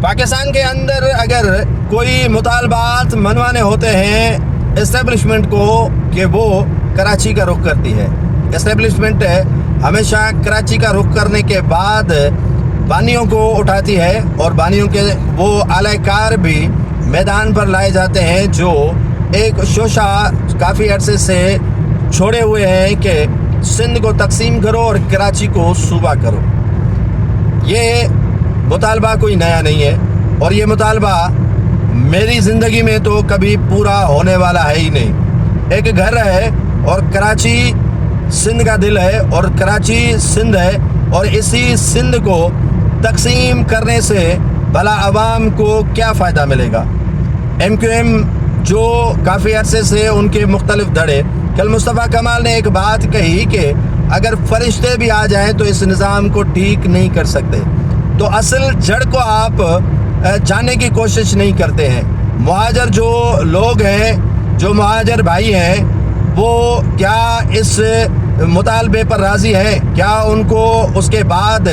پاکستان کے اندر اگر کوئی مطالبات منوانے ہوتے ہیں اسٹیبلشمنٹ کو کہ وہ کراچی کا رخ کرتی ہے. اسٹیبلشمنٹ ہمیشہ کراچی کا رخ کرنے کے بعد بانیوں کو اٹھاتی ہے اور بانیوں کے وہ اعلی کار بھی میدان پر لائے جاتے ہیں جو ایک شوشہ کافی عرصے سے چھوڑے ہوئے ہیں کہ سندھ کو تقسیم کرو اور کراچی کو صوبہ کرو. یہ مطالبہ کوئی نیا نہیں ہے اور یہ مطالبہ میری زندگی میں تو کبھی پورا ہونے والا ہے ہی نہیں. ایک گھر ہے اور کراچی سندھ کا دل ہے اور کراچی سندھ ہے اور اسی سندھ کو تقسیم کرنے سے بھلا عوام کو کیا فائدہ ملے گا. ایم کیو ایم جو کافی عرصے سے ان کے مختلف دھڑے، کل مصطفیٰ کمال نے ایک بات کہی کہ اگر فرشتے بھی آ جائیں تو اس نظام کو ٹھیک نہیں کر سکتے. تو اصل جڑ کو آپ جاننے کی کوشش نہیں کرتے ہیں. مہاجر جو لوگ ہیں، جو مہاجر بھائی ہیں، وہ کیا اس مطالبے پر راضی ہیں؟ کیا ان کو اس کے بعد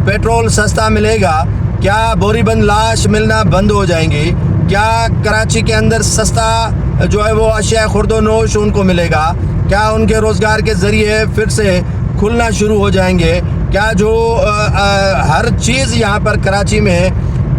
پیٹرول سستا ملے گا؟ کیا بوری بند لاش ملنا بند ہو جائیں گی؟ کیا کراچی کے اندر سستا جو ہے وہ اشیاء خرد و نوش ان کو ملے گا؟ کیا ان کے روزگار کے ذریعے پھر سے کھلنا شروع ہو جائیں گے؟ کیا جو ہر چیز یہاں پر کراچی میں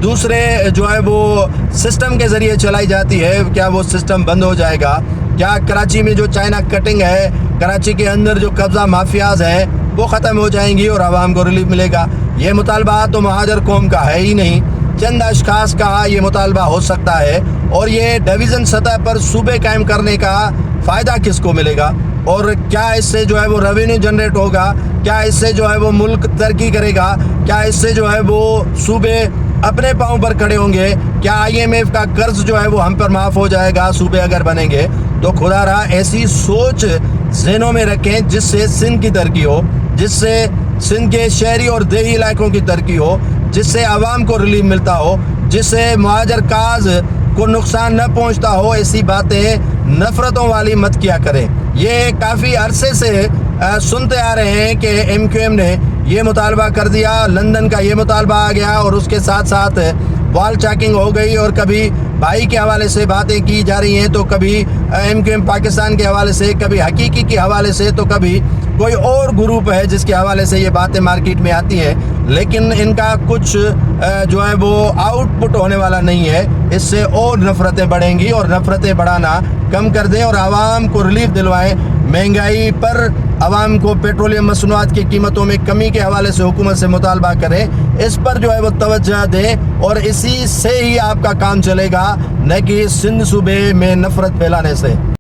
دوسرے جو ہے وہ سسٹم کے ذریعے چلائی جاتی ہے، کیا وہ سسٹم بند ہو جائے گا؟ کیا کراچی میں جو چائنا کٹنگ ہے، کراچی کے اندر جو قبضہ مافیاز ہیں، وہ ختم ہو جائیں گی اور عوام کو ریلیف ملے گا؟ یہ مطالبہ تو مہاجر قوم کا ہے ہی نہیں، چند اشخاص کا یہ مطالبہ ہو سکتا ہے. اور یہ ڈویژن سطح پر صوبے قائم کرنے کا فائدہ کس کو ملے گا؟ اور کیا اس سے جو ہے وہ ریونیو جنریٹ ہوگا؟ کیا اس سے جو ہے وہ ملک ترقی کرے گا؟ کیا اس سے جو ہے وہ صوبے اپنے پاؤں پر کھڑے ہوں گے؟ کیا آئی ایم ایف کا قرض جو ہے وہ ہم پر معاف ہو جائے گا صوبے اگر بنیں گے؟ تو خدا رہا ایسی سوچ ذہنوں میں رکھیں جس سے سندھ کی ترقی ہو، جس سے سندھ کے شہری اور دیہی علاقوں کی ترقی ہو، جس سے عوام کو ریلیف ملتا ہو، جس سے مہاجر کاز کو نقصان نہ پہنچتا ہو. ایسی باتیں نفرتوں والی مت کیا کریں. یہ کافی عرصے سے سنتے آ رہے ہیں کہ ایم کیو ایم نے یہ مطالبہ کر دیا، لندن کا یہ مطالبہ آ گیا اور اس کے ساتھ ساتھ وال چیکنگ ہو گئی اور کبھی بھائی کے حوالے سے باتیں کی جا رہی ہیں، تو کبھی ایم کیو ایم پاکستان کے حوالے سے، کبھی حقیقی کے حوالے سے، تو کبھی کوئی اور گروپ ہے جس کے حوالے سے یہ باتیں مارکیٹ میں آتی ہیں. لیکن ان کا کچھ جو ہے وہ آؤٹ پٹ ہونے والا نہیں ہے. اس سے اور نفرتیں بڑھیں گی اور نفرتیں بڑھانا کم کر دیں اور عوام کو ریلیف دلوائیں. مہنگائی پر عوام کو پیٹرولیم مصنوعات کی قیمتوں میں کمی کے حوالے سے حکومت سے مطالبہ کریں، اس پر جو ہے وہ توجہ دیں اور اسی سے ہی آپ کا کام چلے گا، نہ کہ سندھ صوبے میں نفرت پھیلانے سے.